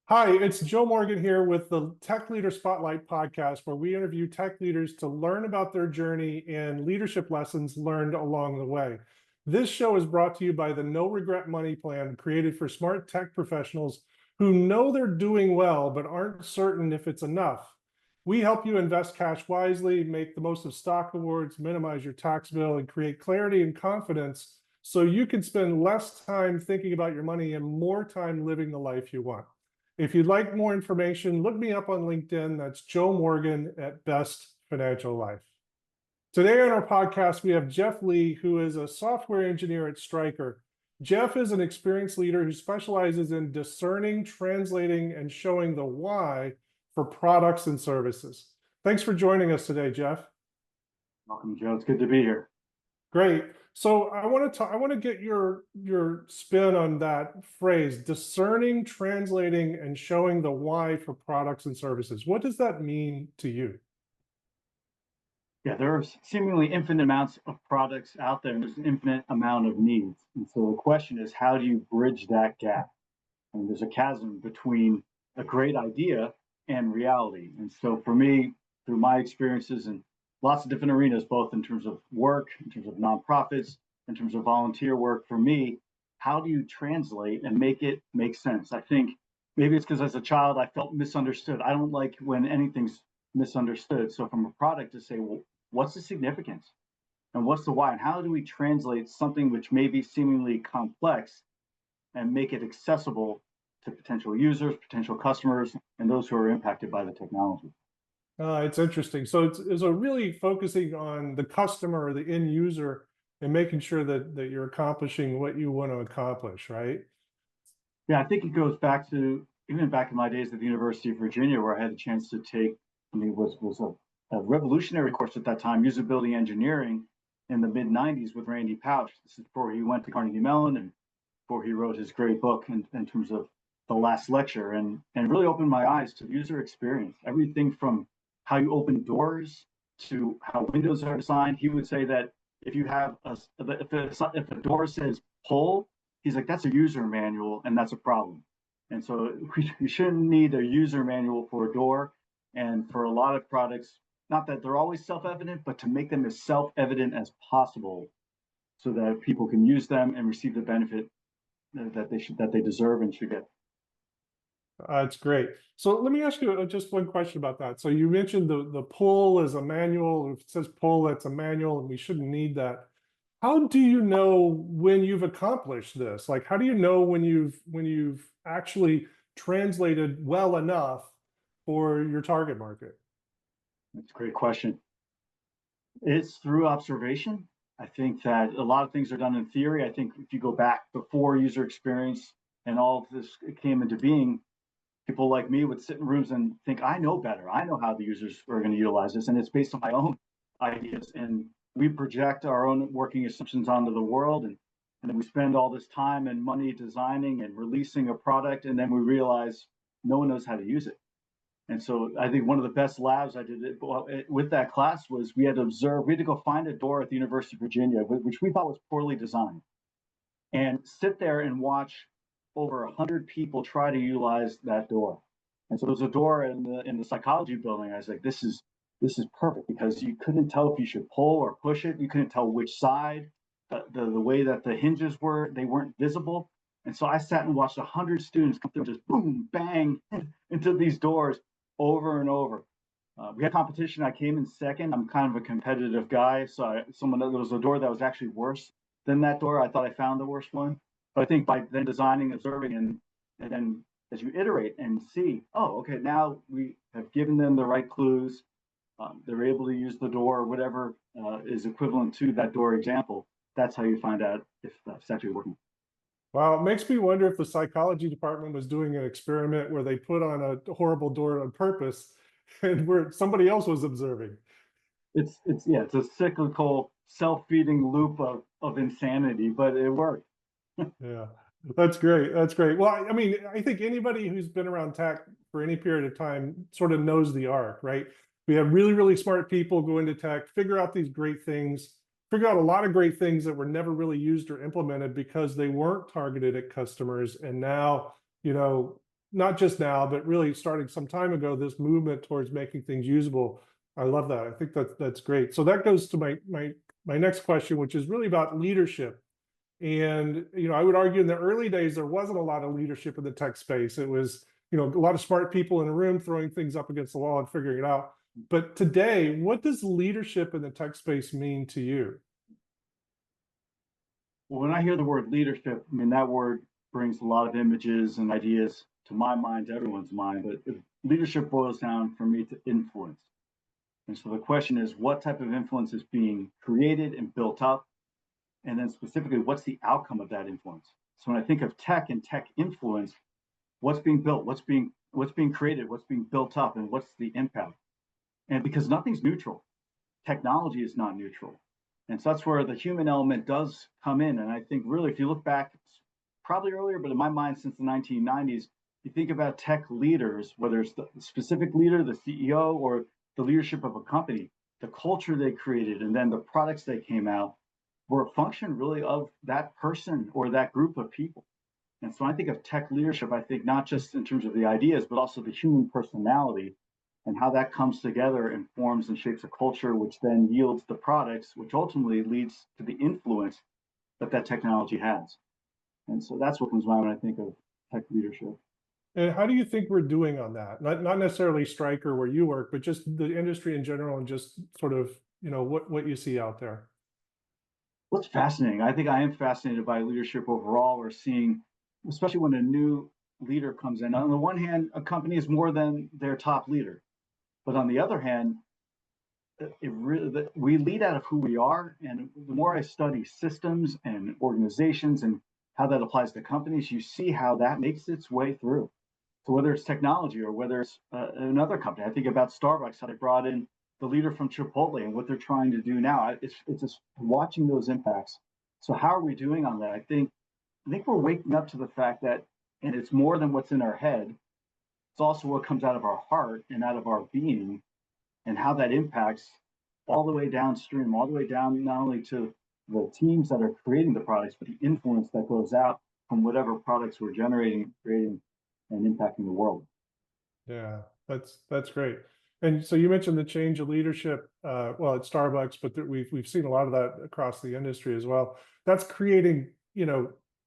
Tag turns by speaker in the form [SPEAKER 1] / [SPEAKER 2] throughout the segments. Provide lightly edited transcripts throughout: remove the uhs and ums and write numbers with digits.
[SPEAKER 1] Hi, it's Joe Morgan here with the Tech Leader Spotlight podcast, where we interview tech leaders to learn about their journey and leadership lessons learned along the way. This show is brought to you by the No Regret Money Plan, created for smart tech professionals who know they're doing well but aren't certain if it's enough. We help you invest cash wisely, make the most of stock awards, minimize your tax bill, and create clarity and confidence so you can spend less time thinking about your money and more time living the life you want. If you'd like more information, look me up on LinkedIn. That's Joe Morgan at Best Financial Life. Today on our podcast, we have Jeff Lee, who is a software engineer at Stryker. Jeff is an experienced leader who specializes in discerning, translating, and showing the why for products and services. Thanks for joining us today, Jeff.
[SPEAKER 2] Welcome, Joe. It's good to be here.
[SPEAKER 1] Great. So I want to get your spin on that phrase, discerning, translating, and showing the why for products and services. What does that mean to you?
[SPEAKER 2] Yeah, there's seemingly infinite amounts of products out there, and there's an infinite amount of needs. And so the question is, how do you bridge that gap? And there's a chasm between a great idea and reality. And so for me, through my experiences in lots of different arenas, both in terms of work, in terms of nonprofits, in terms of volunteer work, for me, how do you translate and make it make sense? I think maybe it's because as a child, I felt misunderstood. I don't like when anything's misunderstood. So from a product to say, well, what's the significance? And what's the why? And how do we translate something which may be seemingly complex and make it accessible to potential users, potential customers, and those who are impacted by the technology?
[SPEAKER 1] It's interesting. So it's a really focusing on the customer or the end user and making sure that you're accomplishing what you want to accomplish, right?
[SPEAKER 2] Yeah, I think it goes back to even back in my days at the University of Virginia, where I had a chance to take, was a revolutionary course at that time, usability engineering in the mid 90s with Randy Pausch. This is before he went to Carnegie Mellon and before he wrote his great book in terms of the last lecture, and really opened my eyes to user experience. Everything from how you open doors to how windows are designed. He would say that if you have if a door says pull, he's like, that's a user manual and that's a problem. And so we shouldn't need a user manual for a door. And for a lot of products, not that they're always self-evident, but to make them as self-evident as possible so that people can use them and receive the benefit that they deserve and should get.
[SPEAKER 1] It's great. So let me ask you just one question about that. So you mentioned the pull as a manual. If it says pull, that's a manual, and we shouldn't need that. How do you know when you've accomplished this? Like, how do you know when you've actually translated well enough for your target market?
[SPEAKER 2] That's a great question. It's through observation. I think that a lot of things are done in theory. I think if you go back before user experience and all of this came into being, people like me would sit in rooms and think, I know better. I know how the users are going to utilize this. And it's based on my own ideas. And we project our own working assumptions onto the world. And then we spend all this time and money designing and releasing a product. And then we realize no one knows how to use it. And so I think one of the best labs I did with that class was we had to go find a door at the University of Virginia, which we thought was poorly designed, and sit there and watch over 100 people try to utilize that door. And so there's a door in the psychology building. I was like, this is perfect, because you couldn't tell if you should pull or push it. You couldn't tell which side. The way that the hinges were, they weren't visible. And so I sat and watched 100 students come through, just boom, bang into these doors over and over. We had competition. I came in second. I'm kind of a competitive guy. So there was a door that was actually worse than that door. I thought I found the worst one. But I think by then designing, observing, and then as you iterate and see, oh, okay, now we have given them the right clues. They're able to use the door, whatever is equivalent to that door example. That's how you find out if it's actually working.
[SPEAKER 1] Wow, it makes me wonder if the psychology department was doing an experiment where they put on a horrible door on purpose and where somebody else was observing.
[SPEAKER 2] It's a cyclical self-feeding loop of insanity, but it worked.
[SPEAKER 1] Yeah, that's great. That's great. Well, I mean, I think anybody who's been around tech for any period of time sort of knows the arc, right? We have really, really smart people go into tech, figure out these great things, figure out a lot of great things that were never really used or implemented because they weren't targeted at customers. And now, not just now, but really starting some time ago, this movement towards making things usable. I love that. I think that's great. So that goes to my next question, which is really about leadership. And I would argue in the early days there wasn't a lot of leadership in the tech space. It was a lot of smart people in a room throwing things up against the wall and figuring it out. But today, what does leadership in the tech space mean to you?
[SPEAKER 2] Well, when I hear the word leadership, I mean, that word brings a lot of images and ideas to my mind, to everyone's mind. But leadership boils down for me to influence. And so the question is, what type of influence is being created and built up? And then specifically, what's the outcome of that influence? So when I think of tech and tech influence, what's being built, what's being created, what's being built up, and what's the impact? And because nothing's neutral, technology is not neutral. And so that's where the human element does come in. And I think really, if you look back, probably earlier, but in my mind, since the 1990s, you think about tech leaders, whether it's the specific leader, the CEO, or the leadership of a company, the culture they created, and then the products that came out were a function really of that person or that group of people. And so when I think of tech leadership, I think not just in terms of the ideas, but also the human personality and how that comes together and forms and shapes a culture, which then yields the products, which ultimately leads to the influence that that technology has. And so that's what comes to mind when I think of tech leadership.
[SPEAKER 1] And how do you think we're doing on that? Not necessarily Stryker where you work, but just the industry in general, and just sort of what you see out there.
[SPEAKER 2] What's fascinating, I think I am fascinated by leadership overall. We're seeing, especially when a new leader comes in, on the one hand, a company is more than their top leader. But on the other hand, we lead out of who we are. And the more I study systems and organizations and how that applies to companies, you see how that makes its way through. So whether it's technology or whether it's another company, I think about Starbucks, how they brought in the leader from Chipotle and what they're trying to do now. It's just watching those impacts. So how are we doing on that? I think we're waking up to the fact that, and it's more than what's in our head. It's also what comes out of our heart and out of our being, and how that impacts all the way downstream, all the way down not only to the teams that are creating the products, but the influence that goes out from whatever products we're generating, creating, and impacting the world.
[SPEAKER 1] Yeah, that's great. And so you mentioned the change of leadership, well, at Starbucks, but we've seen a lot of that across the industry as well. That's creating,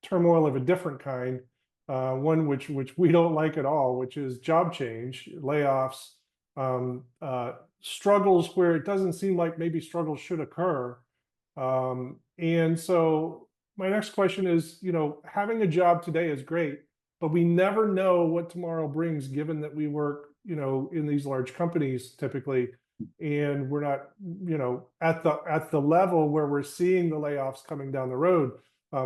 [SPEAKER 1] turmoil of a different kind, one which we don't like at all, which is job change, layoffs, struggles where it doesn't seem like maybe struggles should occur. And so my next question is, having a job today is great, but we never know what tomorrow brings, given that we work, in these large companies typically, and we're not, at the level where we're seeing the layoffs coming down the road.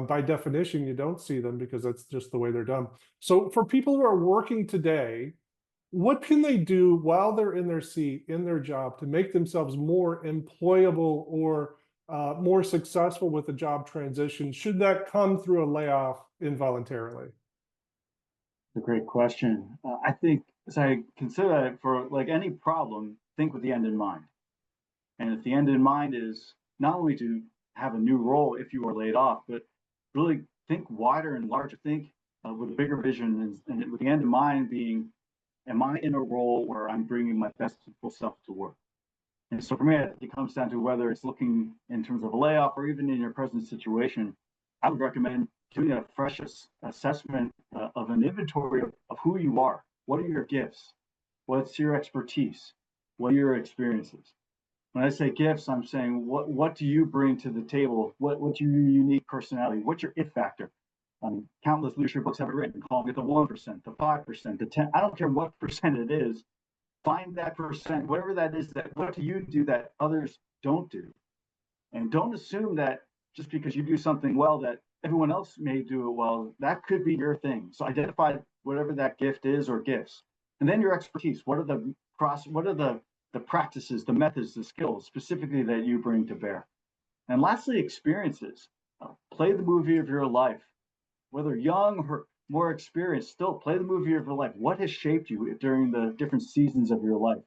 [SPEAKER 1] By definition, you don't see them because that's just the way they're done. So for people who are working today, what can they do while they're in their seat, in their job, to make themselves more employable or more successful with the job transition, should that come through a layoff involuntarily?
[SPEAKER 2] A great question. I think as I consider it, for like any problem, think with the end in mind. And if the end in mind is not only to have a new role if you are laid off, but really think wider and larger, think with a bigger vision, and with the end in mind being, am I in a role where I'm bringing my best self to work? And so for me, it comes down to whether it's looking in terms of a layoff or even in your present situation. I would recommend doing a fresh assessment of an inventory of who you are. What are your gifts? What's your expertise? What are your experiences? When I say gifts, I'm saying what do you bring to the table? What's your unique personality? What's your it factor? Countless leadership books have it written, calling it the 1%, the 5%, the 10. I don't care what percent it is. Find that percent, whatever that is. That what do you do that others don't do? And don't assume that just because you do something well that everyone else may do it well. That could be your thing. So identify whatever that gift is or gifts, and then your expertise. What are the practices, the methods, the skills specifically that you bring to bear? And lastly, experiences. Play the movie of your life, whether young or more experienced. Still play the movie of your life. What has shaped you during the different seasons of your life,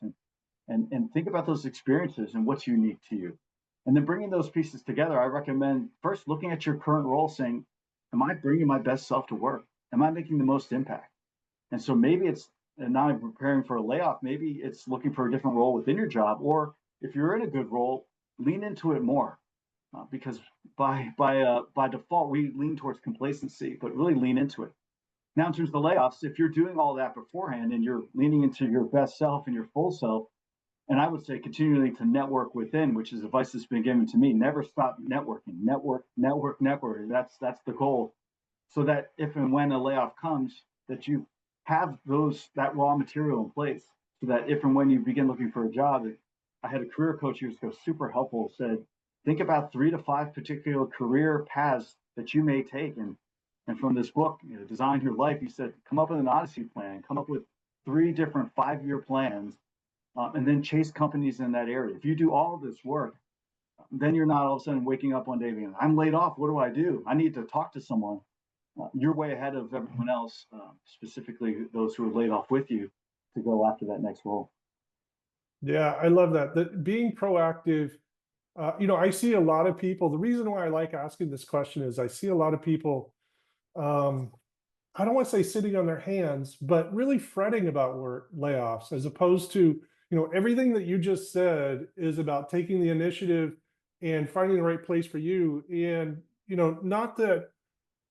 [SPEAKER 2] and think about those experiences and what's unique to you. And then bringing those pieces together, I recommend first looking at your current role, saying, am I bringing my best self to work? Am I making the most impact? And so maybe it's and not preparing for a layoff, maybe it's looking for a different role within your job, or if you're in a good role, lean into it more. Because by default, we lean towards complacency, but really lean into it. Now, in terms of the layoffs, if you're doing all that beforehand and you're leaning into your best self and your full self, and I would say continually to network within, which is advice that's been given to me. Never stop networking. Network. That's the goal. So that if and when a layoff comes, that you have that raw material in place. So that if and when you begin looking for a job, I had a career coach years ago, super helpful, said, think about 3 to 5 particular career paths that you may take. And from this book, Design Your Life, he said, come up with an Odyssey plan, come up with 3 different 5-year plans, and then chase companies in that area. If you do all of this work, then you're not all of a sudden waking up one day being, I'm laid off. What do I do? I need to talk to someone. You're way ahead of everyone else, specifically those who are laid off with you, to go after that next role.
[SPEAKER 1] Yeah, I love that. That being proactive, I see a lot of people. The reason why I like asking this question is I see a lot of people, I don't want to say sitting on their hands, but really fretting about work layoffs, as opposed to, everything that you just said is about taking the initiative and finding the right place for you. And, not that,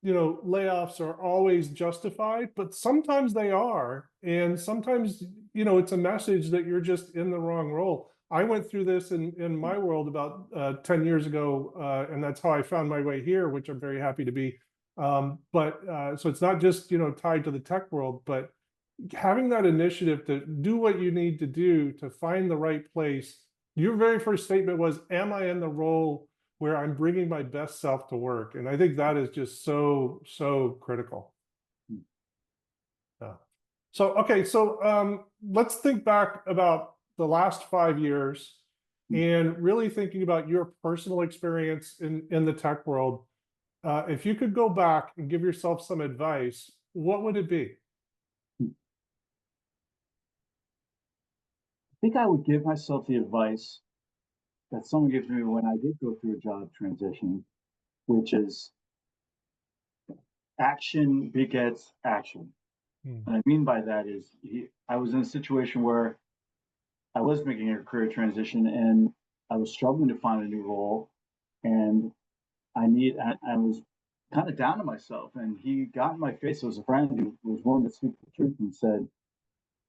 [SPEAKER 1] layoffs are always justified, but sometimes they are. And sometimes, it's a message that you're just in the wrong role. I went through this in my world about 10 years ago, and that's how I found my way here, which I'm very happy to be. But so it's not just, tied to the tech world, but having that initiative to do what you need to do to find the right place. Your very first statement was, am I in the role where I'm bringing my best self to work? And I think that is just so critical. Yeah. So, okay. So let's think back about the last 5 years and really thinking about your personal experience in the tech world. If you could go back and give yourself some advice, what would it be?
[SPEAKER 2] I think I would give myself the advice that someone gives me when I did go through a job transition, which is action begets action. What I mean by that is I was in a situation where I was making a career transition and I was struggling to find a new role. And I was kind of down to myself. And he got in my face. It was a friend who was willing to speak the truth and said,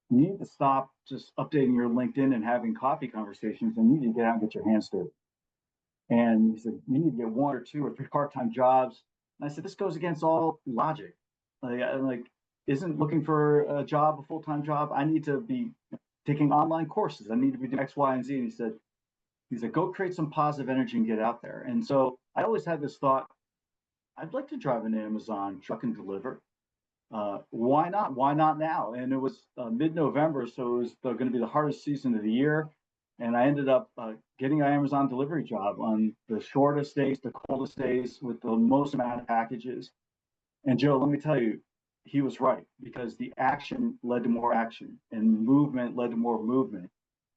[SPEAKER 2] you need to stop just updating your LinkedIn and having coffee conversations, and you need to get out and get your hands dirty. And he said, you need to get 1 or 2 or 3 part-time jobs. And I said, this goes against all logic. I'm like, isn't looking for a job, a full-time job? I need to be taking online courses. I need to be doing X, Y, and Z. And he said, go create some positive energy and get out there. And so I always had this thought, I'd like to drive an Amazon truck and deliver. Why not? Why not now? And it was mid-November, so it was going to be the hardest season of the year. And I ended up getting an Amazon delivery job on the shortest days, the coldest days, with the most amount of packages. And Joe, let me tell you, he was right, because the action led to more action and movement led to more movement.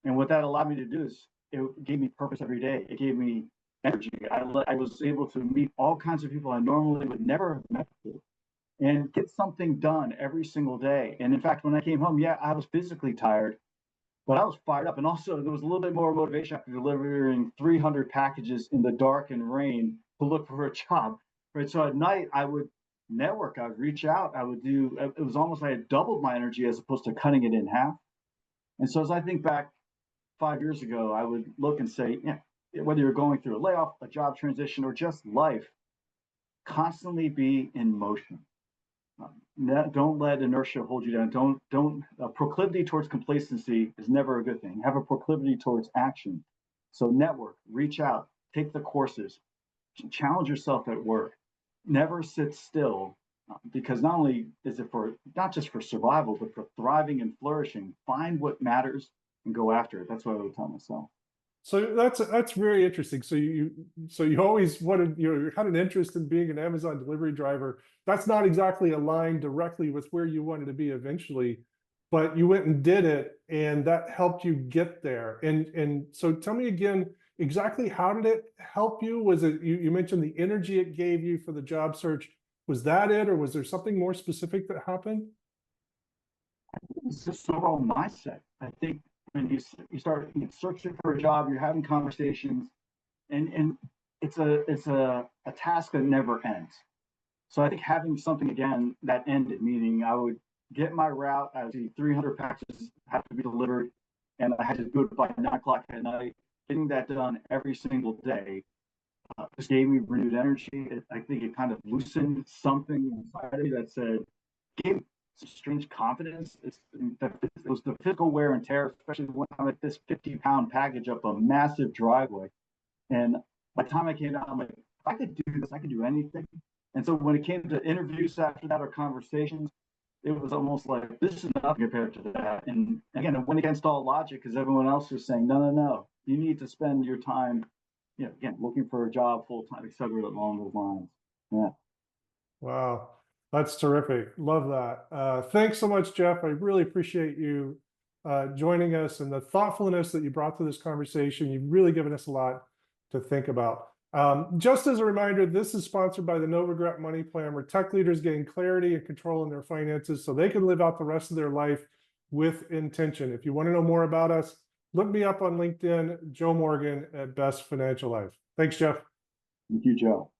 [SPEAKER 2] And what that allowed me to do is it gave me purpose every day. It gave me energy. I was able to meet all kinds of people I normally would never have met before and get something done every single day. And in fact, when I came home, yeah, I was physically tired, but I was fired up. And also there was a little bit more motivation after delivering 300 packages in the dark and rain to look for a job, right? So at night I would network, I would reach out, it was almost like I had doubled my energy as opposed to cutting it in half. And so as I think back 5 years ago, I would look and say, yeah, whether you're going through a layoff, a job transition, or just life, constantly be in motion. Don't let inertia hold you down. Don't proclivity towards complacency is never a good thing. Have a proclivity towards action. So network, reach out, take the courses, challenge yourself at work. Never sit still, because not only is it not just for survival, but for thriving and flourishing. Find what matters and go after it. That's what I would tell myself.
[SPEAKER 1] So that's very interesting. So you always wanted, you had an interest in being an Amazon delivery driver. That's not exactly aligned directly with where you wanted to be eventually, but you went and did it, and that helped you get there. And so tell me again, exactly how did it help you? Was it, you mentioned the energy it gave you for the job search. Was that it, or was there something more specific that happened?
[SPEAKER 2] It's just the overall mindset. I think when you start searching for a job, you're having conversations, and it's a task that never ends. So I think having something again that ended, meaning I would get my route, I see 300 packages have to be delivered, and I had to do it by 9 o'clock at night. Getting that done every single day just gave me renewed energy. I think it kind of loosened something inside of me that said, gave me some strange confidence. It was the physical wear and tear, especially when I'm at this 50-pound package up a massive driveway. And by the time I came out, I'm like, if I could do this, I could do anything. And so when it came to interviews after that or conversations, it was almost like this is nothing compared to that. And again, it went against all logic because everyone else was saying, no, no, no, you need to spend your time, again, looking for a job full time, et cetera, along those lines. Yeah.
[SPEAKER 1] Wow, that's terrific. Love that. Thanks so much, Jeff. I really appreciate you joining us and the thoughtfulness that you brought to this conversation. You've really given us a lot to think about. Just as a reminder, this is sponsored by the No Regret Money Plan, where tech leaders gain clarity and control in their finances so they can live out the rest of their life with intention. If you want to know more about us, look me up on LinkedIn, Joe Morgan at Best Financial Life. Thanks, Jeff.
[SPEAKER 2] Thank you, Joe.